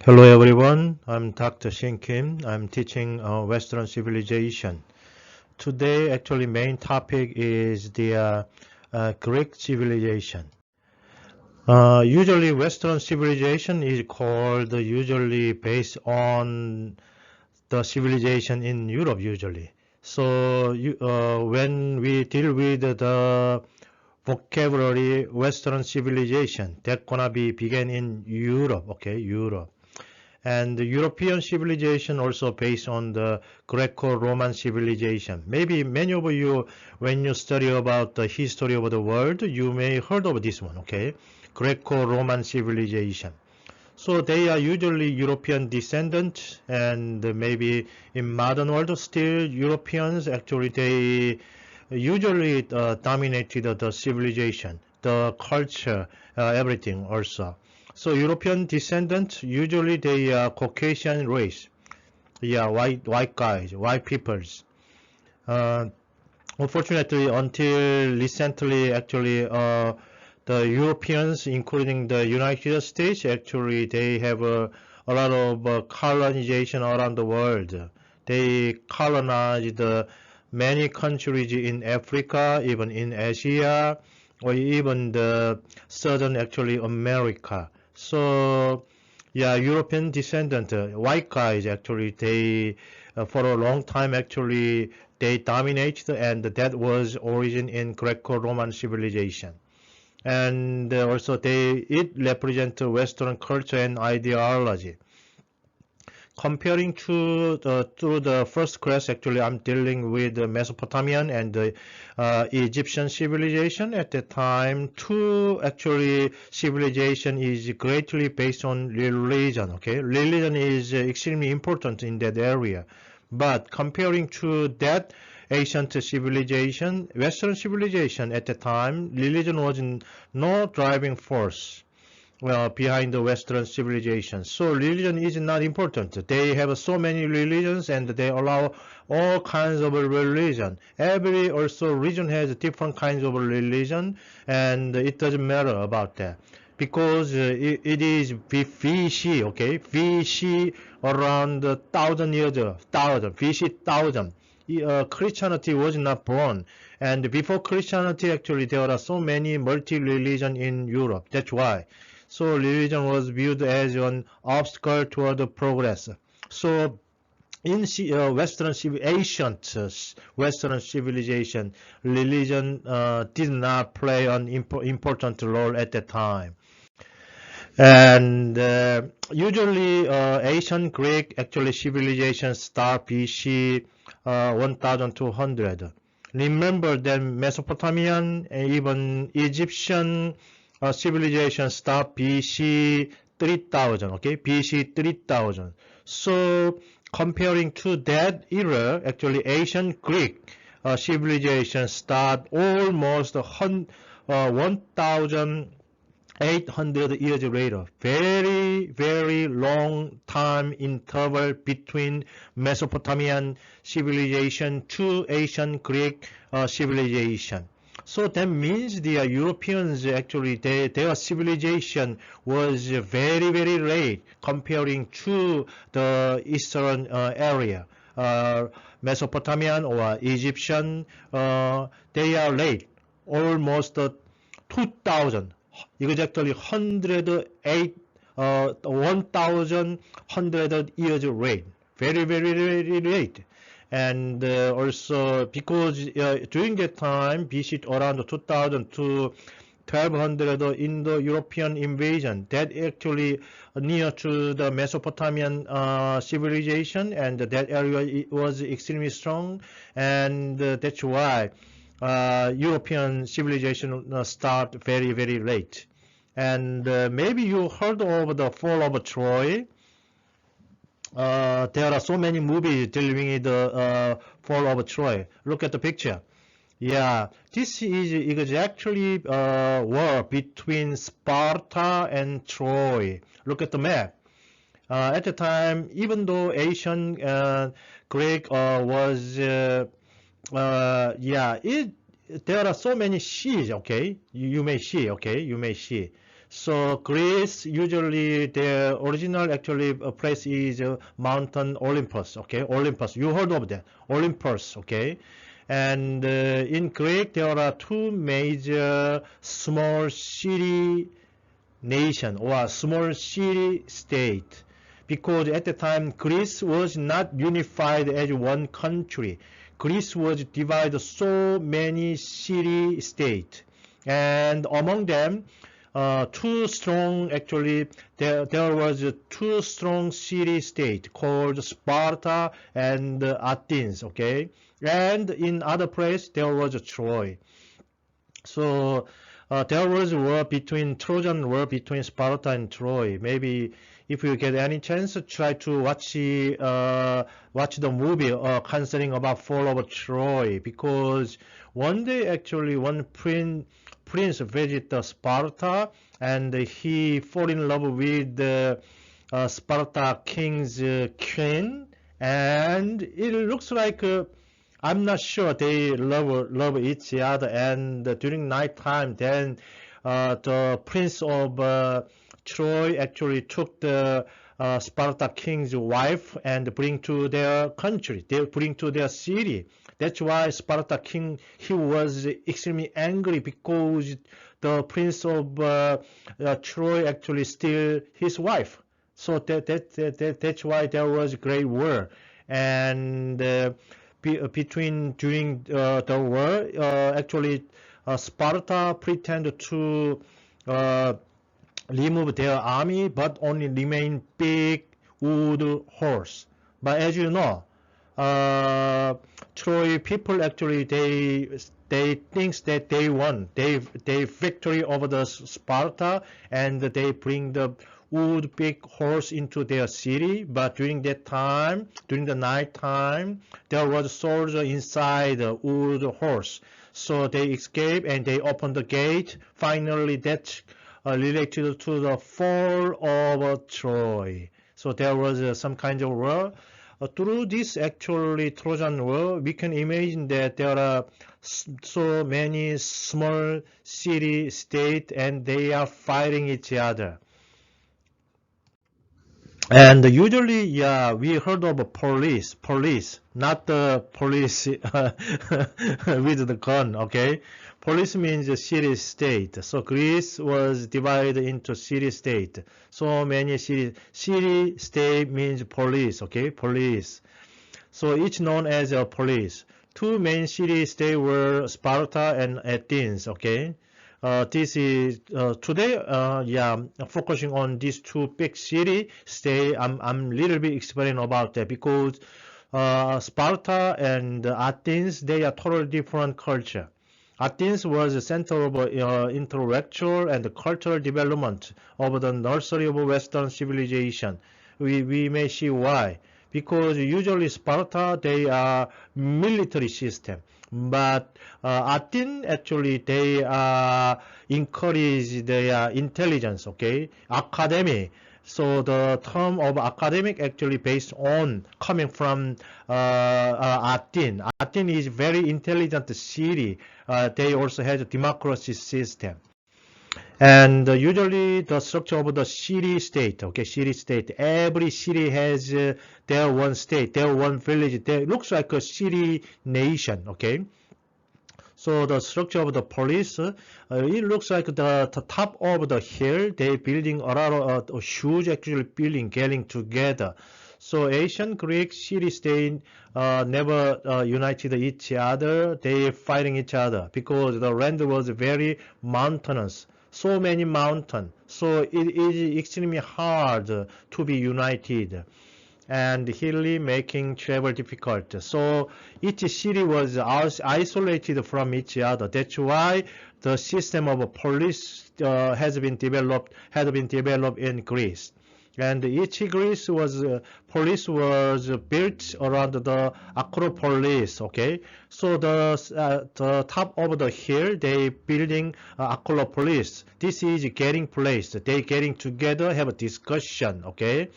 Hello everyone, I'm Dr. Shin Kim. I'm teaching Western civilization. Today actually main topic is the Greek civilization. Usually Western civilization is called usually based on the civilization in Europe usually. So when we deal with the vocabulary Western civilization, that gonna be begin in Europe, okay, Europe. And the European civilization also based on the Greco-Roman civilization. Maybe many of you, when you study about the history of the world, you may heard of this one, okay? Greco-Roman civilization. So they are usually European descendants, and maybe in modern world still Europeans actually they usually dominated the civilization, the culture, everything also. So European descendants usually they are Caucasian race, yeah, white guys, white peoples. Uh, Unfortunately, until recently, actually, the Europeans, including the United States, actually they have a lot of colonization around the world. They colonized many countries in Africa, even in Asia, or even the southern actually America. So yeah, European descendant, white guys actually they for a long time actually they dominated, and that was origin in Greco-Roman civilization. And also it represent Western culture and ideology. Comparing to the first class, actually, I'm dealing with the Mesopotamian and the Egyptian civilization at the time. Two actually civilization is greatly based on religion. Okay, religion is extremely important in that area. But comparing to that ancient civilization, Western civilization at the time, religion was no driving force behind the Western civilization. So religion is not important. They have so many religions and they allow all kinds of religion. Every also region has different kinds of religion, and it doesn't matter about that because it is VC, okay, VC around 1,000 years, VC 1,000. Christianity was not born, and before Christianity, actually, there are so many multi-religion in Europe. That's why. So religion was viewed as an obstacle toward progress. So in ancient Western civilization, religion did not play an important role at that time. And usually ancient Greek actually civilization start BC 1200. Remember that Mesopotamian and even Egyptian civilization start BC 3000, okay, BC 3000. So comparing to that era, actually ancient Greek civilization start almost 1000 800 years later. Very, very long time interval between Mesopotamian civilization to ancient Greek civilization. So that means the Europeans actually their civilization was very, very late comparing to the eastern area. Mesopotamian or Egyptian, they are late, almost 2000, exactly 108, 1100 years late, very, very, very late. And also because during that time, BC around 2000 to 1200 Indo-European invasion, that actually near to the Mesopotamian civilization, and that area was extremely strong, and that's why European civilization start very, very late. And maybe you heard of the fall of Troy. There are so many movies dealing with the fall of Troy. Look at the picture. Yeah, this is exactly war between Sparta and Troy. Look at the map. At the time, even though Asian Greek was yeah, there are so many seas, okay? You may see, okay? You may see. So Greece, usually their original actually place is Mountain Olympus, okay? Olympus, you heard of that, Olympus, okay? And in Greek, there are two major small city nation or small city state, because at the time Greece was not unified as one country. Greece was divided so many city states, and among them two strong actually there was two strong city state called Sparta and Athens, okay, and in other place there was Troy. So there was Trojan War between Sparta and Troy. Maybe if you get any chance, try to watch the movie concerning about fall of Troy, because one day actually one prince visit Sparta, and he fall in love with the Sparta king's queen, and it looks like I'm not sure they love each other, and during night time, then the prince of Troy actually took the Sparta king's wife and bring to their country. They bring to their city. That's why Sparta king, he was extremely angry because the prince of Troy actually steal his wife. So that's why there was a great war. And during the war, actually Sparta pretended to remove their army, but only remain big wood horse. But as you know, Troy people actually they thinks that they won, they victory over the Sparta, and they bring the wood big horse into their city. But during that time, during the night time, there was a soldier inside the wood horse. So they escape and they open the gate. Finally, that's related to the fall of Troy. So there was some kind of war. Through this actually Trojan War, we can imagine that there are so many small city states and they are fighting each other. And usually, yeah, we heard of police, not the police with the gun, okay? Police means a city state. So Greece was divided into city state. So many city state means police, okay? Police. So each known as a police. Two main city states were Sparta and Athens, okay? This is today, yeah, focusing on these two big city stay. I'm little bit explaining about that because Sparta and Athens, they are totally different culture. Athens was the center of intellectual and cultural development of the nursery of Western civilization. We may see why. Because usually Sparta, they are military system. But Athens, actually, they encourage their intelligence, okay? Academy. So the term of academic actually based on coming from Athens. Athens is very intelligent city. They also have a democracy system. And usually the structure of the city state, okay, city state, every city has their one state, their one village. It looks like a city nation, okay. So the structure of the police, it looks like the top of the hill, they building a lot of huge actually building getting together. So ancient Greek city-state never united each other. They fighting each other because the land was very mountainous. So many mountains. So it is extremely hard to be united, and hilly, making travel difficult. So each city was isolated from each other. That's why the system of police had been developed in Greece. And each Greece was police was built around the Acropolis. Okay, so the top of the hill they building Acropolis. This is getting place. They getting together, have a discussion. Okay,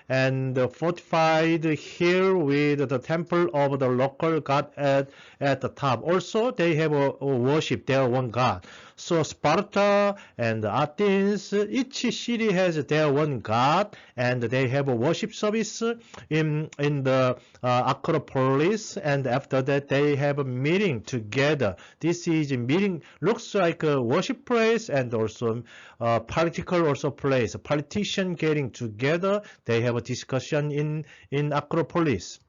and fortified hill with the temple of the local god at the top. Also, they have a worship their one god. So Sparta and Athens, each city has their own god, and they have a worship service in the Acropolis, and after that they have a meeting together. This is a meeting, looks like a worship place and also political also place. A politician getting together, they have a discussion in Acropolis.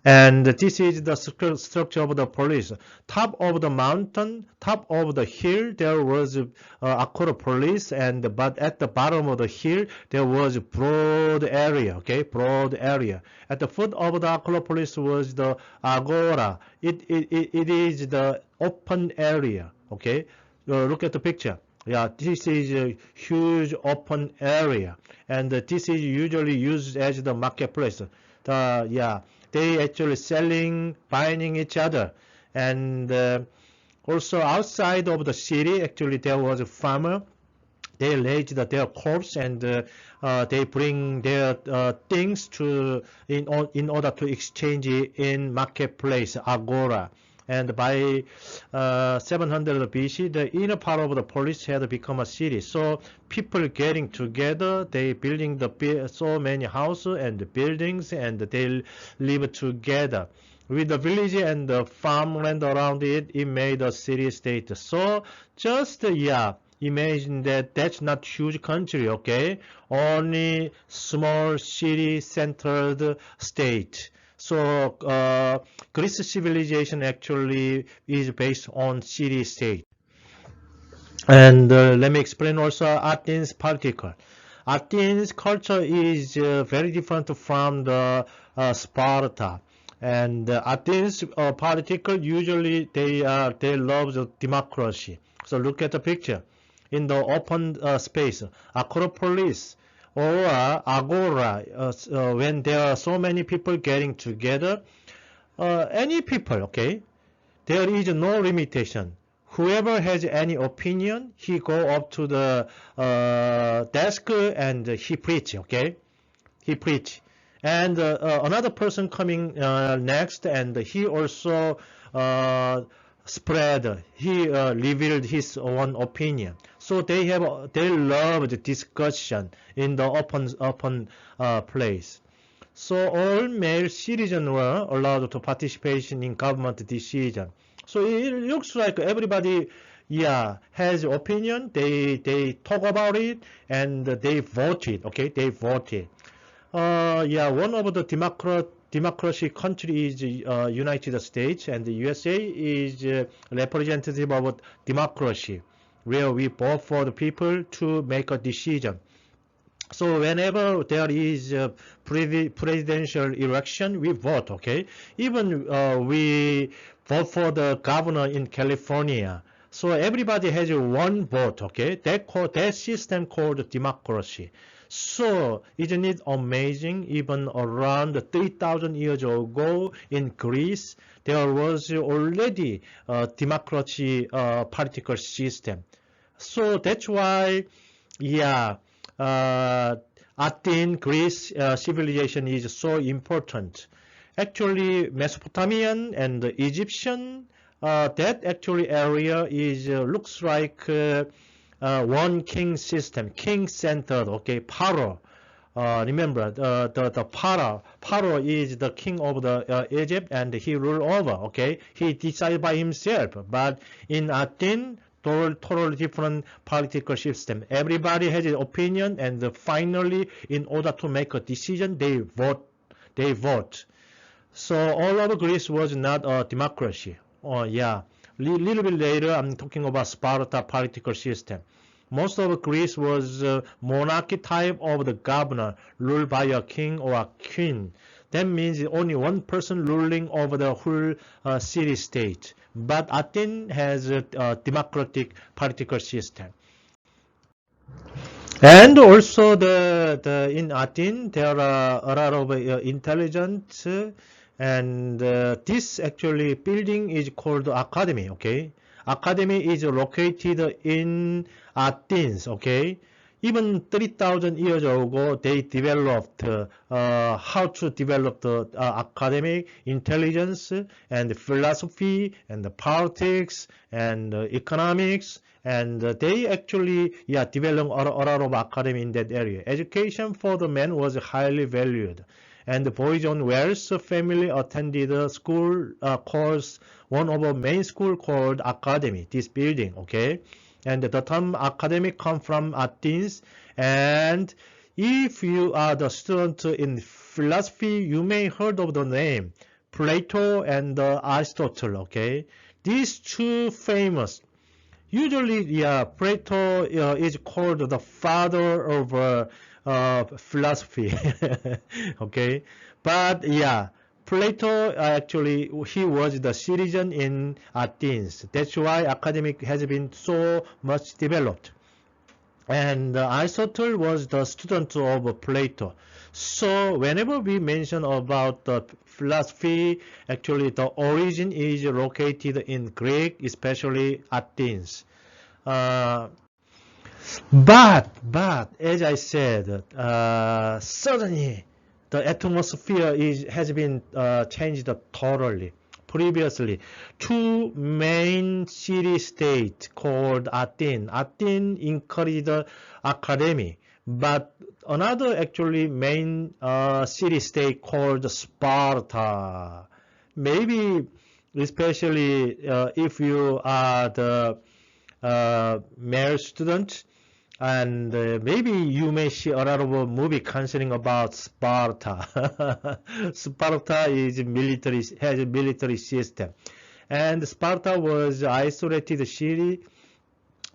And this is the structure of the police. Top of the mountain, top of the hill, there was Acropolis, but at the bottom of the hill, there was broad area, okay, broad area. At the foot of the Acropolis was the Agora. It is the open area, okay. Look at the picture. Yeah, this is a huge open area, and this is usually used as the marketplace. They actually selling, buying each other. And also outside of the city, actually there was a farmer. They raised their crops and they bring their things in order to exchange it in marketplace, Agora. And by 700 BC, the inner part of the polis had become a city. So people getting together, they building so many houses and buildings, and they live together. With the village and the farmland around it, it made a city-state. So just, imagine that that's not huge country, okay? Only small city-centered state. So Greece civilization actually is based on city-state. And let me explain also Athens particle. Athens culture is very different from the Sparta. And Athens particle usually they love the democracy. So look at the picture. In the open space, Acropolis or Agora, when there are so many people getting together, any people, okay, there is no limitation. Whoever has any opinion, he go up to the desk and he preach, okay, he preach. And another person coming next, and he also revealed his own opinion. So they love the discussion in the open place. So all male citizens were allowed to participation in government decision. So it looks like everybody, has opinion. They talk about it and they voted. Okay, they voted. One of the democracy country is United States, and the USA is representative of democracy, where we vote for the people to make a decision. So whenever there is a presidential election, we vote, okay? Even we vote for the governor in California. So everybody has one vote, okay? That system called democracy. So isn't it amazing? Even around 3,000 years ago in Greece, there was already a democracy political system. So that's why, Athens, Greece civilization is so important. Actually, Mesopotamian and Egyptian, that actually area is looks like one king system, king-centered, okay, Pharaoh. Remember, the Pharaoh is the king of the Egypt, and he ruled over, okay? He decided by himself. But in Athens, totally different political system. Everybody has an opinion, and finally, in order to make a decision, they vote. So all of Greece was not a democracy. Little bit later, I'm talking about Sparta political system. Most of Greece was monarchy type of the governor, ruled by a king or a queen. That means only one person ruling over the whole city-state. But Athens has a democratic political system. And also in Athens, there are a lot of intelligent, and this actually building is called Academy, okay? Academy is located in Athens, okay? even 3,000 years ago, they developed how to develop the academic intelligence and philosophy and the politics and economics. And they actually, developed a lot of academy in that area. Education for the men was highly valued. And the boys on Wells family attended a school course, one of a main school called Academy, this building, okay? And the term academic come from Athens. And if you are the student in philosophy, you may heard of the name Plato and Aristotle, okay? These two famous. Usually, Plato is called the father of philosophy, okay? But Plato actually he was the citizen in Athens. That's why academic has been so much developed. And Aristotle was the student of Plato. So whenever we mention about the philosophy, actually the origin is located in Greek, especially Athens. But as I said, suddenly the atmosphere has been changed totally. Previously, two main city-states called Athens. Athens encouraged the academy, but another actually main city-state called Sparta. Maybe, especially if you are the male student, and maybe you may see a lot of a movie concerning about Sparta. Sparta is has a military system, and Sparta was isolated city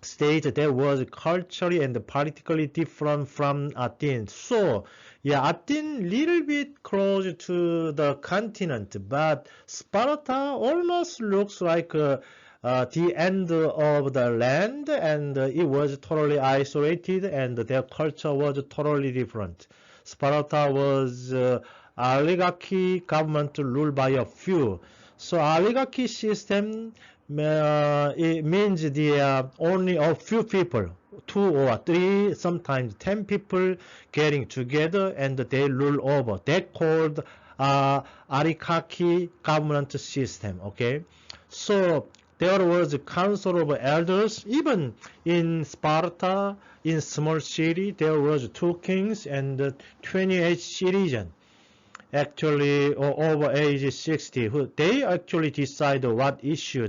state that was culturally and politically different from Athens. So Athens little bit close to the continent, but Sparta almost looks like the end of the land, and it was totally isolated, and their culture was totally different. Sparta was oligarchy government ruled by a few. So oligarchy system it means the only a few people, 2 or 3, sometimes 10 people getting together and they rule over. They called oligarchy government system. Okay, so there was a council of elders. Even in Sparta, in small city, there was 2 kings and 28 citizens. Actually, over age 60, who they actually decide what issue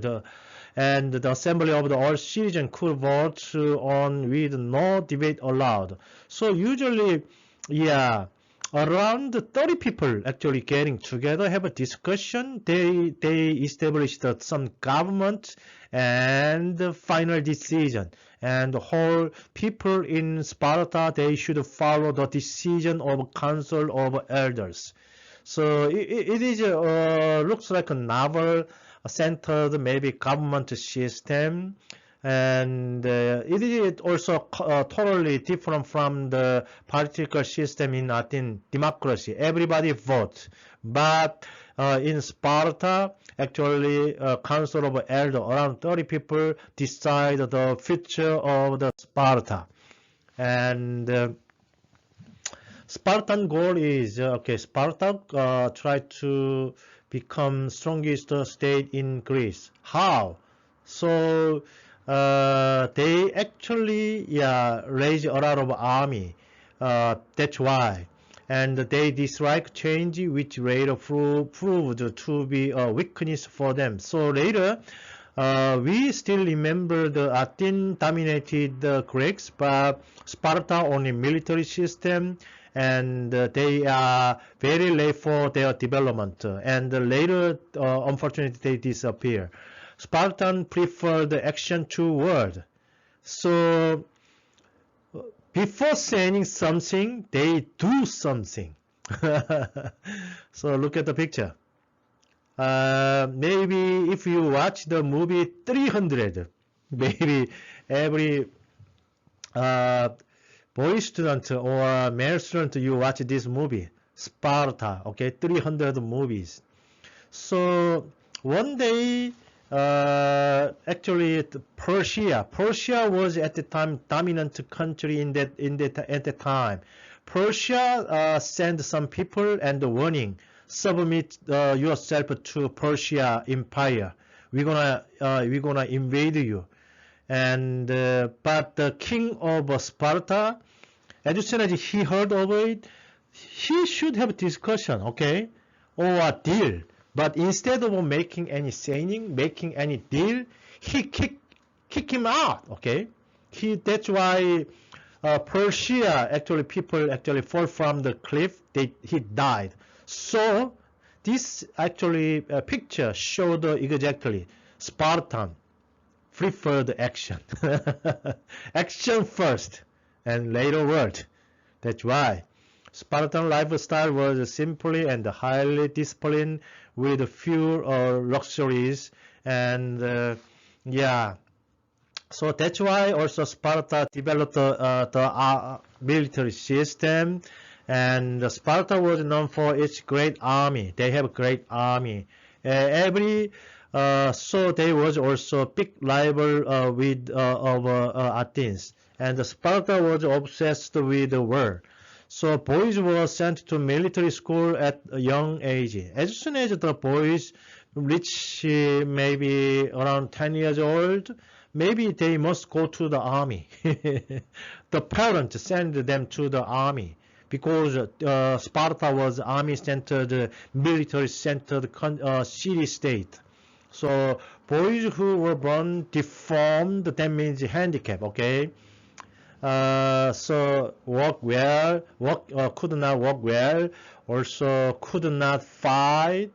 and the assembly of the all citizens could vote on with no debate allowed. So usually, around 30 people actually getting together, have a discussion. They established some government and the final decision. And the whole people in Sparta, they should follow the decision of council of elders. So it is looks like a novel centered maybe government system, and it is also totally different from the political system in Athens, democracy. Everybody votes, but in Sparta, actually, council of elders, around 30 people, decide the future of the Sparta, and Spartan goal is Sparta tried to become strongest state in Greece. How? So they actually raise a lot of army. That's why, and they dislike change, which later proved to be a weakness for them. So later. We still remember the Athens dominated the Greeks, but Sparta only military system, and they are very late for their development. And later, unfortunately, they disappear. Spartan prefer the action to word. So before saying something, they do something. So look at the picture. Maybe if you watch the movie 300, maybe every boy student or male student you watch this movie, Sparta, okay, 300 movies. So one day actually Persia was at the time dominant country at the time. Persia sent some people and warning, submit yourself to Persia Empire. We're gonna invade you. And but the king of Sparta, as soon as he heard of it, he should have discussion, okay, or a deal. But instead of making any saying, making any deal, he kick him out, okay. That's why Persia actually people actually fall from the cliff. He died. So this actually picture showed exactly Spartan preferred action. Action first and later word. That's why Spartan lifestyle was simply and highly disciplined with few luxuries and yeah. So that's why also Sparta developed the military system, and Sparta was known for its great army. They have a great army. So they was also big rival of Athens, and Sparta was obsessed with the war. So boys were sent to military school at a young age. As soon as the boys reach maybe around 10 years old, maybe they must go to the army. The parents send them to the army because Sparta was army-centered, military-centered city-state. So boys who were born deformed, that means handicap, okay? So could not walk well, also could not fight.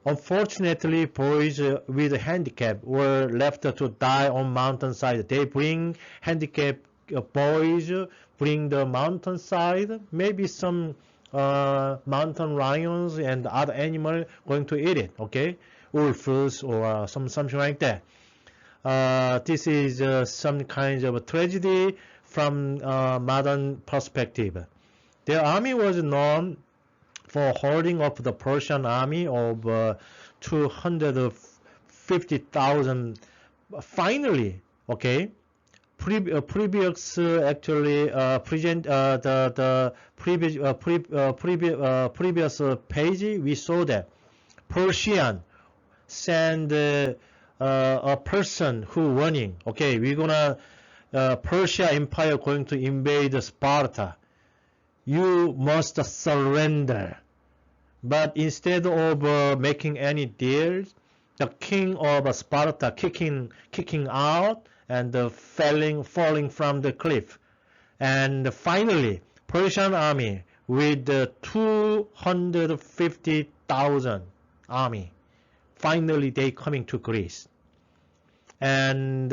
Unfortunately, boys with handicap were left to die on mountainside. They bring handicapped boys, bring the mountainside, maybe some mountain lions and other animal going to eat it, okay? Wolves or something like that. This is some kind of a tragedy from modern perspective. Their army was known for holding up the Persian army of 250,000. Finally, okay, previous actually present the previous page we saw that Persian send a person who running. Okay, we're gonna Persia Empire going to invade Sparta. You must surrender. But instead of making any deals, the king of Sparta kicking out and falling from the cliff. And finally, Persian army with 250,000 army. Finally, they coming to Greece. And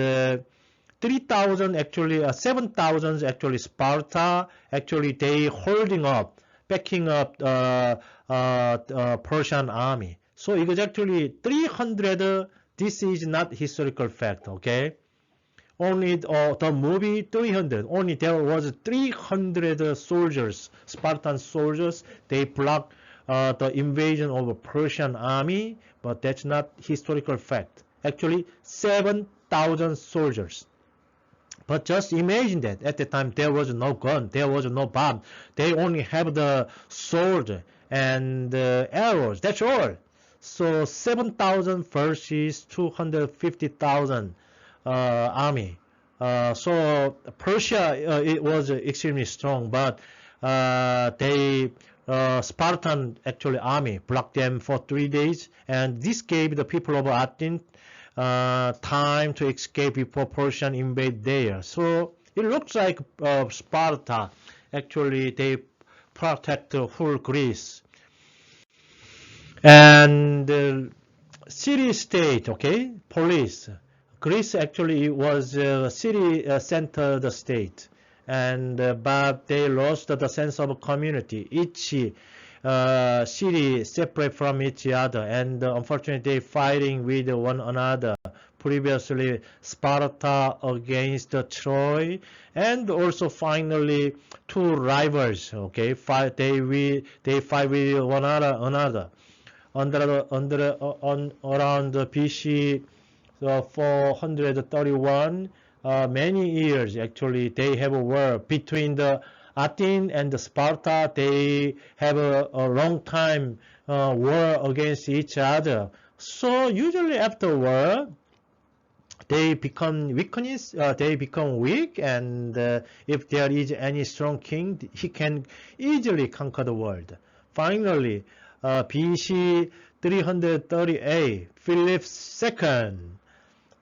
3,000 actually 7,000 actually Sparta actually they holding up, backing up Persian army. So it was actually 300. This is not historical fact, okay? Only the movie 300. Only there was 300 soldiers, Spartan soldiers. They blocked the invasion of a Persian army, but that's not historical fact. Actually, 7,000 soldiers. But just imagine that at the time there was no gun, there was no bomb. They only have the sword and arrows. That's all. So 7,000 versus 250,000 army. So Persia it was extremely strong, but they Spartan actually army blocked them for 3 days, and this gave the people of Athens time to escape before Persian invade there. So it looks like Sparta actually they protect the whole Greece. And city-state, okay, police. Greece actually was a city-centered state, and but they lost the sense of community. Each city separate from each other, and unfortunately they fighting with one another. Previously Sparta against Troy, and also finally two rivals. Okay, they fight with one another. Around BC So 431, many years actually they have a war between the Athens and the Sparta. They have a long time war against each other. So usually after war, they become weakness, they become weak, and if there is any strong king, he can easily conquer the world. Finally, BC 338, Philip II.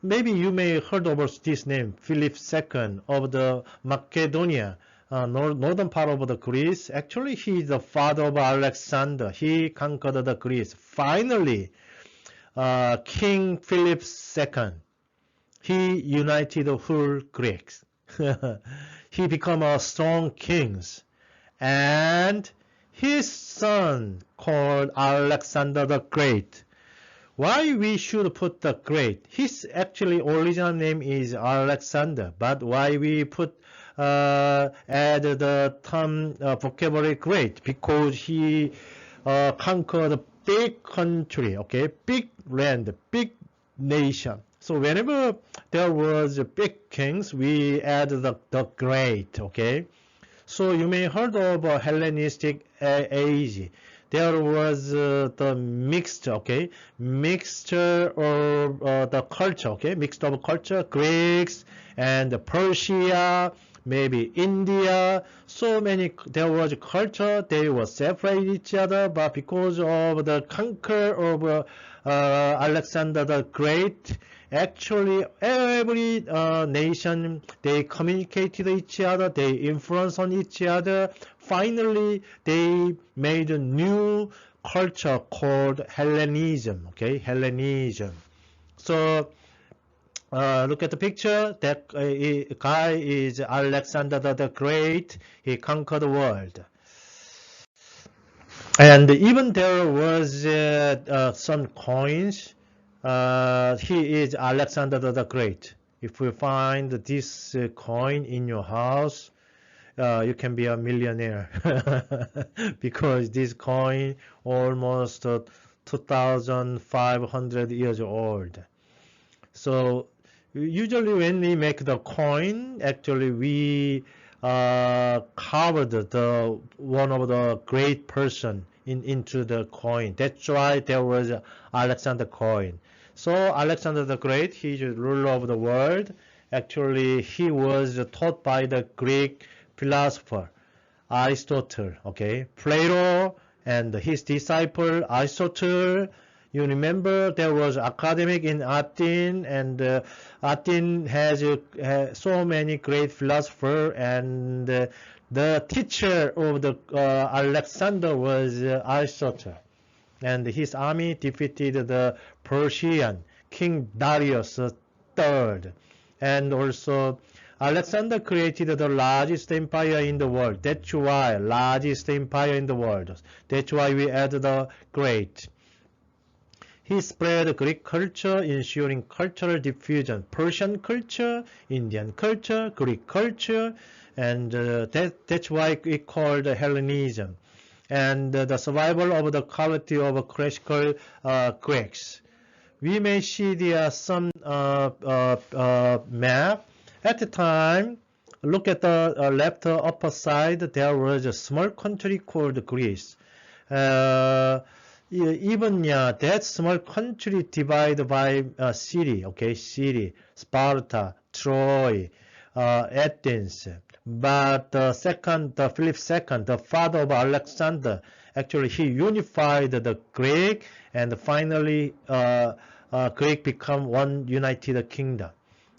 Maybe you may heard about this name, Philip II of the Macedonia, northern part of the Greece. Actually, he is the father of Alexander. He conquered the Greece. Finally, King Philip II. He united the whole Greeks. He became a strong king. And his son called Alexander the Great. Why we should put the Great? His actually original name is Alexander, but why we put add the term vocabulary Great? Because he conquered a big country, okay, big land, big nation. So whenever there was big kings, we add the great, okay? So you may heard of Hellenistic age. There was the mixed, okay, mixture of the culture, okay, mixed of culture, Greeks and Persia, maybe India. So many, there was culture. They were separate each other, but because of the conquer of Alexander the Great, actually every nation, they communicated each other, they influenced on each other. Finally, they made a new culture called Hellenism, okay, Hellenism. So look at the picture. That guy is Alexander the Great. He conquered the world. And even there was some coins. He is Alexander the Great. If you find this coin in your house, you can be a millionaire because this coin almost 2,500 years old. So usually when we make the coin, actually we covered the one of the great person into the coin. That's why there was Alexander coin. So Alexander the Great, he's the ruler of the world. Actually, he was taught by the Greek philosopher Aristotle, okay, Plato, and his disciple Aristotle. You remember there was academic in Athens, and Athens has so many great philosophers, and the teacher of the Alexander was Aristotle, and his army defeated the Persian King Darius III, and also Alexander created the largest empire in the world. That's why largest empire in the world. That's why we add the great. He spread Greek culture, ensuring cultural diffusion. Persian culture, Indian culture, Greek culture, and that's why we call the Hellenism. And the survival of the quality of classical Greeks. We may see there some map. At the time, look at the left upper side, there was a small country called Greece. Even that small country divided by city, okay, city, Sparta, Troy, Athens. But the Philip II, the father of Alexander, actually he unified the Greek, and finally Greek become one united kingdom.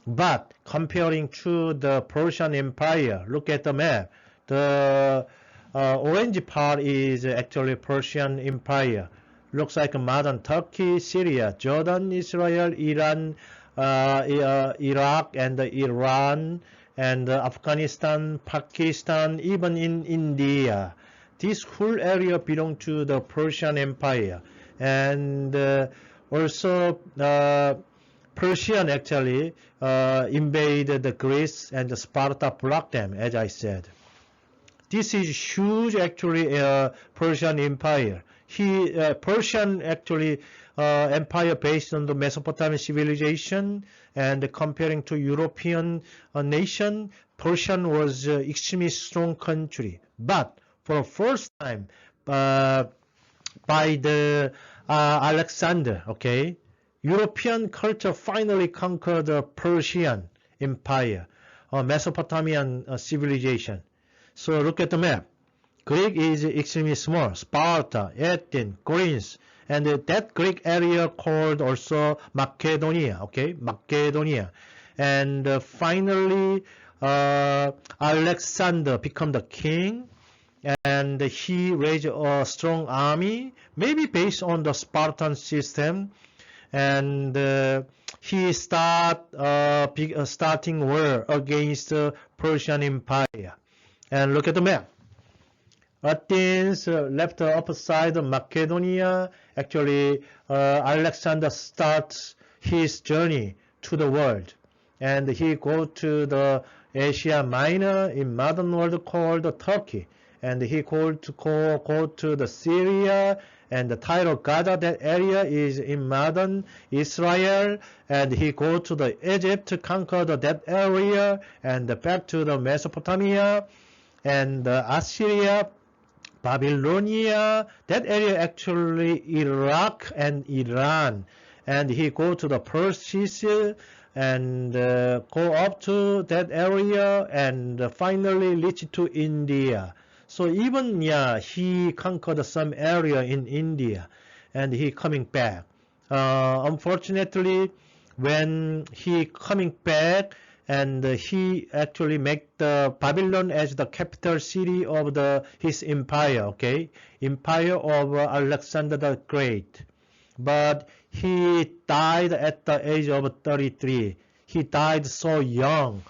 But comparing to the Persian Empire, look at the map. The orange part is actually Persian Empire. Looks like modern Turkey, Syria, Jordan, Israel, Iran, Iraq, and Iran, and Afghanistan, Pakistan, even in India. This whole area belonged to the Persian Empire. And also Persian actually invaded the Greece, and Sparta blocked them, as I said. This is huge actually Persian Empire. Persian actually empire based on the Mesopotamian civilization, and comparing to European nation, Persian was extremely strong country. But for the first time, by the Alexander, okay, European culture finally conquered the Persian empire, Mesopotamian civilization. So look at the map. Greek is extremely small. Sparta, Athens, Greece, and that Greek area called also Macedonia, okay, Macedonia. And finally, Alexander became the king, and he raised a strong army, maybe based on the Spartan system, and he starting war against the Persian Empire. And look at the map. Athens left the upper side of Macedonia. Actually, Alexander starts his journey to the world, and he go to the Asia Minor in modern world called Turkey, and he go to the Syria and the Tyre Gaza. That area is in modern Israel, and he go to the Egypt to conquer that area, and back to the Mesopotamia and Assyria, Babylonia, that area actually Iraq and Iran, and he go to the Persia and go up to that area and finally reach to India. So even he conquered some area in India, and he coming back. Unfortunately, when he coming back, and he actually make the Babylon as the capital city of his empire, okay, empire of Alexander the Great. But he died at the age of 33. He died so young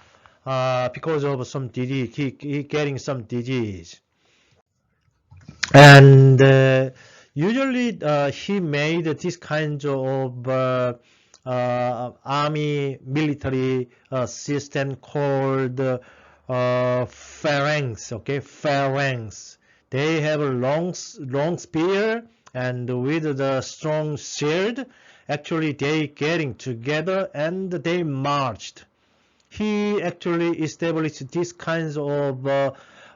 because of some disease. He getting some disease. And usually he made this kind of army military system called phalanx. Okay, phalanx. They have a long spear, and with the strong shield, actually they getting together and they marched. He actually established this kinds of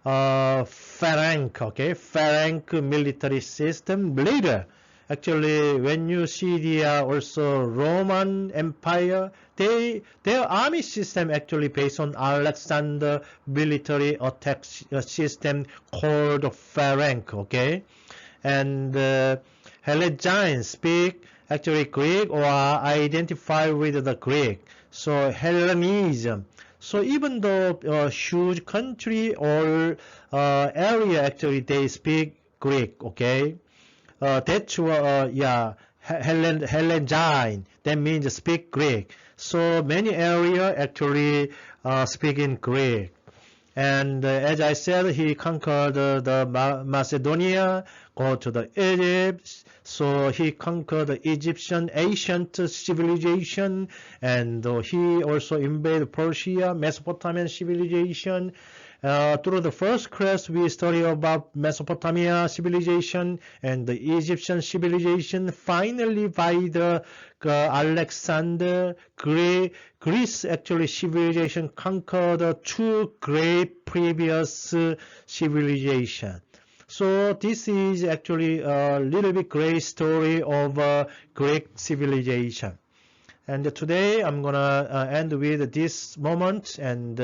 phalanx, okay, phalanx military system. Later, actually, when you see the also Roman Empire, their army system actually based on Alexander military attack system called phalanx, okay, and Hellenes speak actually Greek or identify with the Greek, so Hellenism. So even though huge country or area actually they speak Greek, okay. That's Hellenine. That means speak Greek. So many area actually speak in Greek. And as I said, he conquered the Macedonia, go to the Egypt. So he conquered the Egyptian ancient civilization, and he also invaded Persia, Mesopotamian civilization. Through the first class, we study about Mesopotamia civilization and the Egyptian civilization. Finally, by the Alexander, Greece actually civilization conquered two great previous civilization. So this is actually a little bit great story of Greek civilization. And today I'm gonna end with this moment, and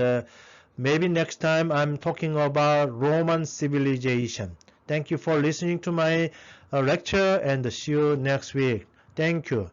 maybe next time I'm talking about Roman civilization. Thank you for listening to my lecture, and see you next week. Thank you.